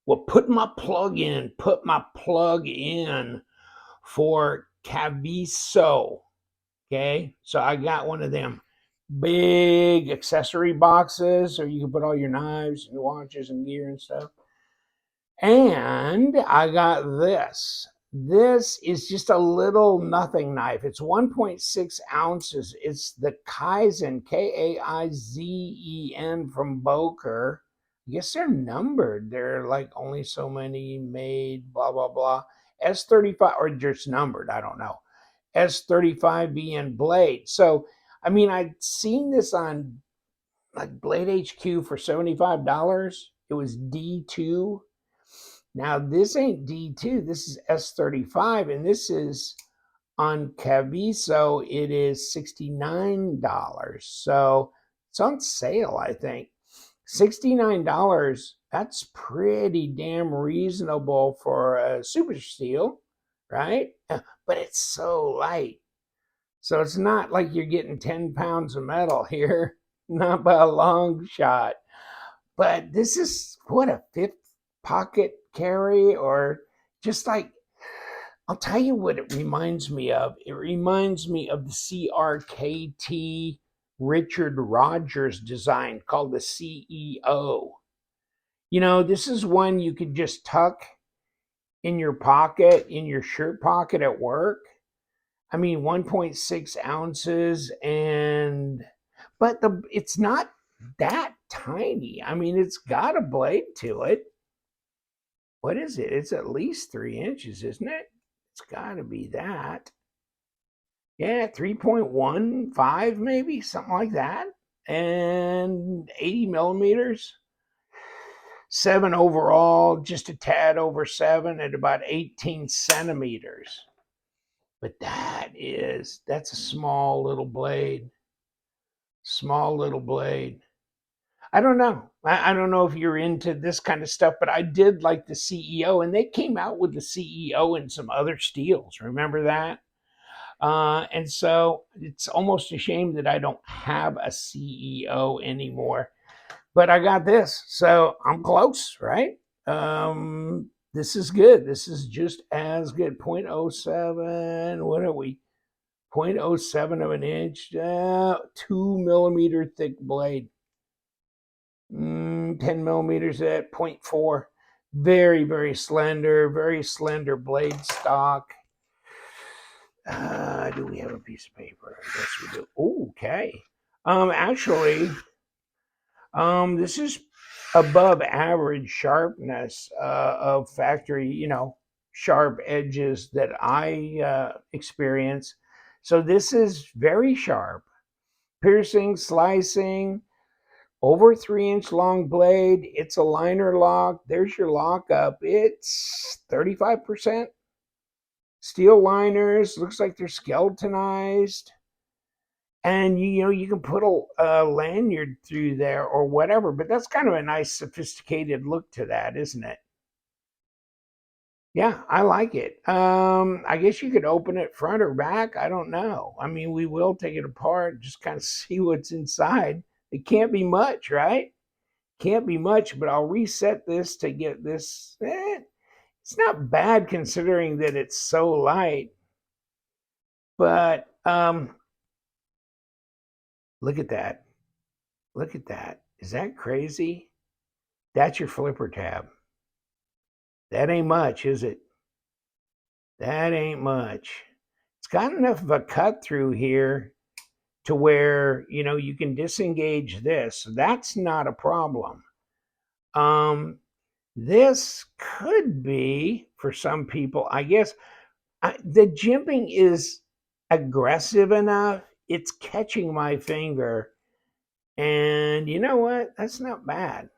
Well, put my plug in for Kaviso. Okay, so I got one of them big accessory boxes, or you can put all your knives and watches and gear and stuff. And I got this. This is just a little nothing knife. It's 1.6 ounces. It's the Kaizen, Kaizen from Boker. I guess they're numbered. They're like only so many made, blah, blah, blah. S35, or just numbered, I don't know. S35VN blade. So, I mean, I'd seen this on like Blade HQ for $75. It was D2. Now, this ain't D2, this is S35, and this is on Kaviso, it is $69. So it's on sale, I think. $69, that's pretty damn reasonable for a super steel, right? But it's so light. So it's not like you're getting 10 pounds of metal here, not by a long shot. But this is what, a fifth pocket carry, or just like, I'll tell you what it reminds me of. It reminds me of the CRKT Richard Rogers design called the CEO. You know, this is one you could just tuck in your pocket, in your shirt pocket at work. I mean, 1.6 ounces, and but it's not that tiny. I mean, it's got a blade to it. What is it? It's at least 3 inches, isn't it? It's got to be that. Yeah, 3.15, maybe something like that. And 80 millimeters. 7 overall, just a tad over 7 at about 18 centimeters. But that's a small little blade. Small little blade. I don't know. I don't know if you're into this kind of stuff, but I did like the CEO, and they came out with the CEO and some other steels. Remember that? And so it's almost a shame that I don't have a CEO anymore. But I got this, so I'm close, right? This is good. This is just as good. 0.07. What are we? 0.07 of an inch. 2 millimeter thick blade. 10 millimeters at 0.4. Very, very slender blade stock. Do we have a piece of paper? I guess we do. Okay. Actually, this is above average sharpness of factory, sharp edges that I experience. So this is very sharp, piercing, slicing, over 3 inch long blade. It's a liner lock. There's your lockup. It's 35% steel liners. Looks like they're skeletonized. And you can put a lanyard through there or whatever, but that's kind of a nice sophisticated look to that, isn't it? Yeah, I like it. I guess you could open it front or back. I don't know. I mean, we will take it apart, just kind of see what's inside. It can't be much, right? Can't be much, but I'll reset this to get this. It's not bad considering that it's so light. But look at that. Look at that. Is that crazy? That's your flipper tab. That ain't much, is it? That ain't much. It's got enough of a cut through here to where, you can disengage this. That's not a problem. This could be, for some people, I guess, the jimping is aggressive enough. It's catching my finger. And you know what? That's not bad.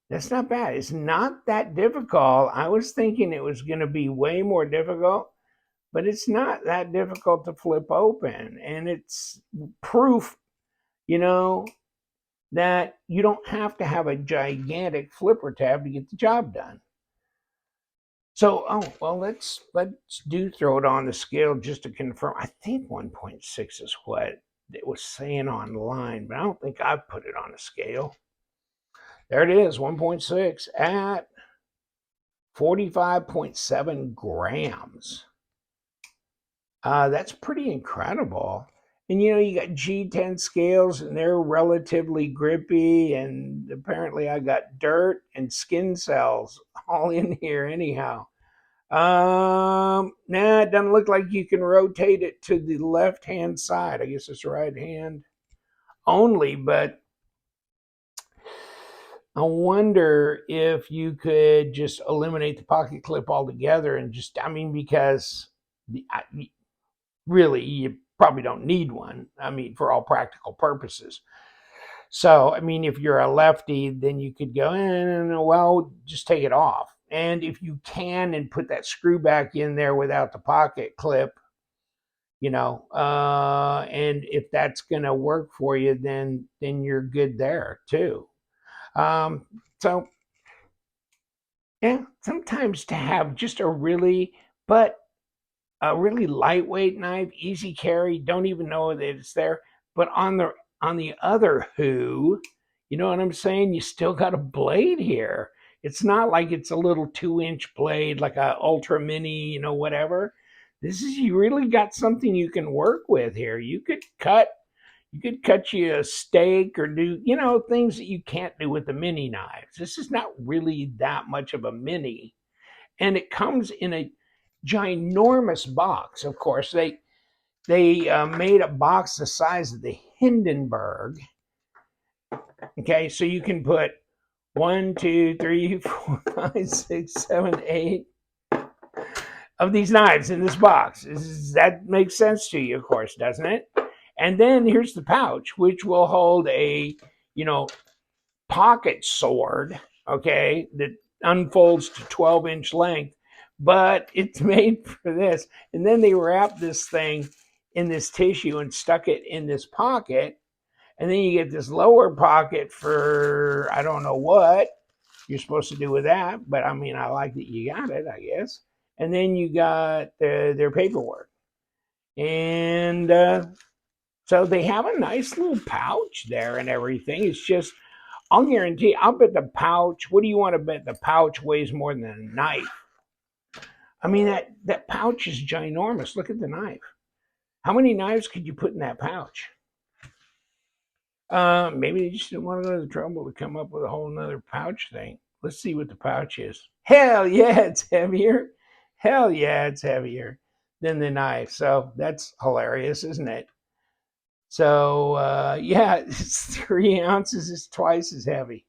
That's not bad. It's not that difficult. I was thinking it was going to be way more difficult, but it's not that difficult to flip open. And it's proof, you know, that you don't have to have a gigantic flipper tab to get the job done. So, let's throw it on the scale just to confirm. I think 1.6 is what it was saying online, but I don't think I put it on a scale. There it is, 1.6 at 45.7 grams. That's pretty incredible. And you got G10 scales, and they're relatively grippy. And apparently, I got dirt and skin cells all in here, anyhow. Nah, it doesn't look like you can rotate it to the left hand side. I guess it's right hand only, but I wonder if you could just eliminate the pocket clip altogether and just, I mean, because really you probably don't need one. I mean, for all practical purposes. So, I mean, if you're a lefty, then you could go, well, just take it off. And if you can and put that screw back in there without the pocket clip, and if that's going to work for you, then you're good there too. So yeah, sometimes to have just but a really lightweight knife, easy carry, don't even know that it's there. But on the other who, you know what I'm saying? You still got a blade here. It's not like it's a little 2-inch blade like a ultra mini, whatever. You really got something you can work with here. You could cut you a steak or do, things that you can't do with the mini knives. This is not really that much of a mini. And it comes in a ginormous box. Of course, they made a box the size of the Hindenburg. Okay, so you can put 1, 2, 3, 4, 5, 6, 7, 8 of these knives in this box. That makes sense to you, of course, doesn't it? And then here's the pouch, which will hold a, pocket sword, okay, that unfolds to 12-inch length, but it's made for this. And then they wrap this thing in this tissue and stuck it in this pocket. And then you get this lower pocket for, I don't know what you're supposed to do with that, but I mean, I like that you got it, I guess. And then you got their paperwork. And so they have a nice little pouch there and everything. It's just, I'll guarantee, I'll bet the pouch, what do you want to bet the pouch weighs more than a knife? I mean, that pouch is ginormous. Look at the knife. How many knives could you put in that pouch? Maybe they just didn't want to go to the trouble to come up with a whole nother pouch thing. Let's see what the pouch is. Hell yeah, it's heavier. Hell yeah, it's heavier than the knife. So that's hilarious, isn't it? So yeah, it's 3 ounces. It's twice as heavy.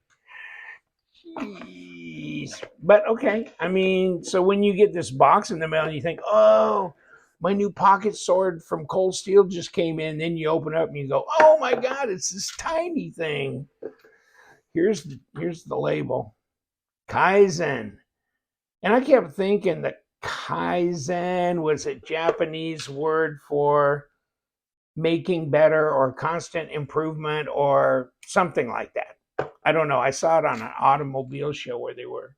Jeez. But okay, I mean, so when you get this box in the mail, you think, oh, my new pocket sword from Cold Steel just came in. Then you open it up and you go, oh my God, it's this tiny thing. Here's the label, Kaizen. And I kept thinking that Kaizen was a Japanese word for making better or constant improvement or something like that. I don't know. I saw it on an automobile show where they were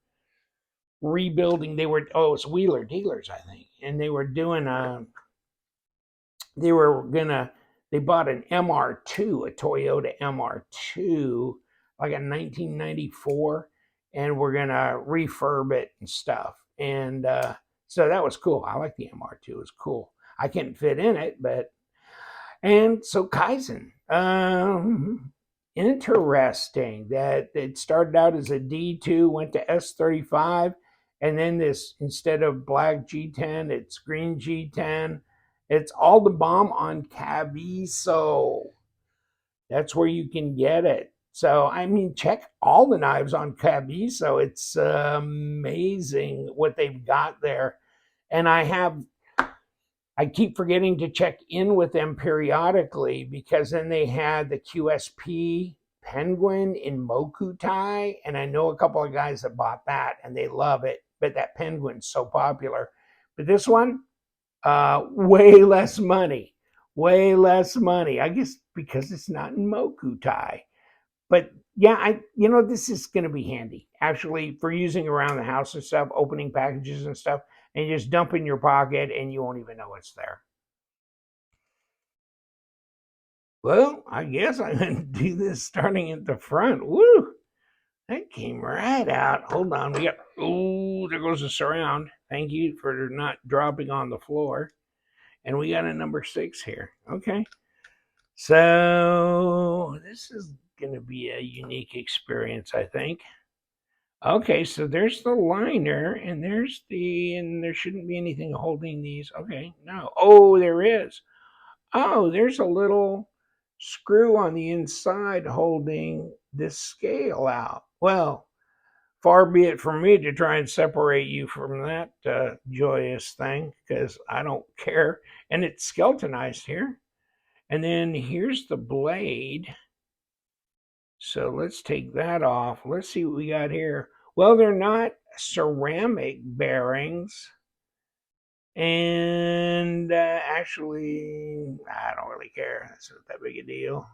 rebuilding. It's Wheeler Dealers, I think. And they were doing they bought an MR2, a Toyota MR2, like in 1994, and we're gonna refurb it and stuff. And so that was cool. I like the MR2. It was cool. I can't fit in it, and so Kaizen. Interesting that it started out as a D2, went to S35, and then this, instead of black G10, it's green G10. It's all the bomb on Kaviso. That's where you can get it. So, I mean, check all the knives on Kaviso. It's amazing what they've got there. And I keep forgetting to check in with them periodically because then they had the QSP Penguin in Mokutai, and I know a couple of guys that bought that and they love it, but that Penguin's so popular. But this one, way less money, way less money. I guess because it's not in Mokutai. But yeah, this is going to be handy actually for using around the house and stuff, opening packages and stuff, and you just dump in your pocket and you won't even know it's there. Well, I guess I'm going to do this starting at the front. Woo! That came right out. Hold on. We got, oh, there goes the surround. Thank you for not dropping on the floor. And we got a number 6 here. Okay. So this is going to be a unique experience, I think. Okay, so there's the liner, and and there shouldn't be anything holding these. Okay, no. Oh, there is. Oh, there's a little screw on the inside holding this scale out. Well, far be it from me to try and separate you from that joyous thing, because I don't care. And it's skeletonized here. And then here's the blade. So let's take that off. Let's see what we got here. Well, they're not ceramic bearings. And actually, I don't really care. That's not that big a deal.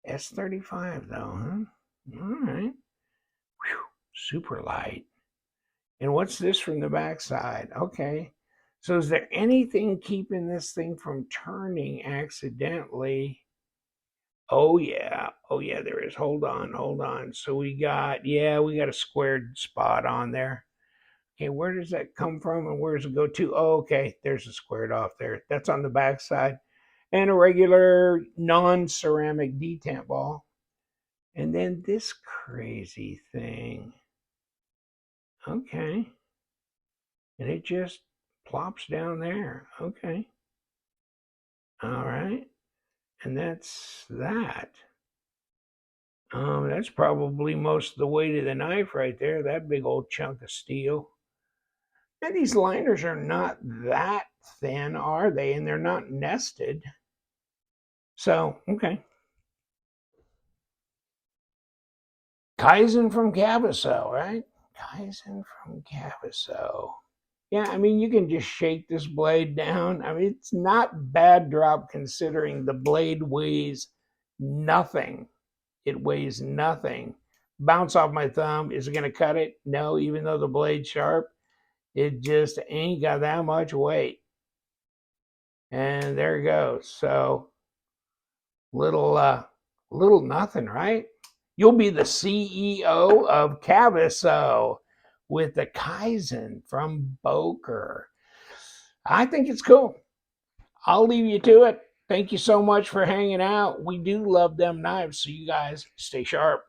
S35 though, huh? All right. Whew, super light. And what's this from the backside? Okay. So is there anything keeping this thing from turning accidentally? Oh yeah. Oh yeah, there is. Hold on, hold on. So we got a squared spot on there. Okay, where does that come from and where does it go to? Oh, okay, there's a squared off there. That's on the back side. And a regular non-ceramic detent ball. And then this crazy thing. Okay. And it just plops down there. Okay. All right. And that's that. That's probably most of the weight of the knife right there, that big old chunk of steel. And these liners are not that thin, are they? And they're not nested. So, okay. Kaizen from Kaviso, right? Kaizen from Kaviso. Yeah, I mean, you can just shake this blade down. I mean, it's not bad drop considering the blade weighs nothing. It weighs nothing. Bounce off my thumb. Is it going to cut it? No, even though the blade's sharp, it just ain't got that much weight. And there it goes. So little nothing, right? You'll be the CEO of Kaviso with the Kaizen from Boker. I think it's cool. I'll leave you to it. Thank you so much for hanging out. We do love them knives, so you guys stay sharp.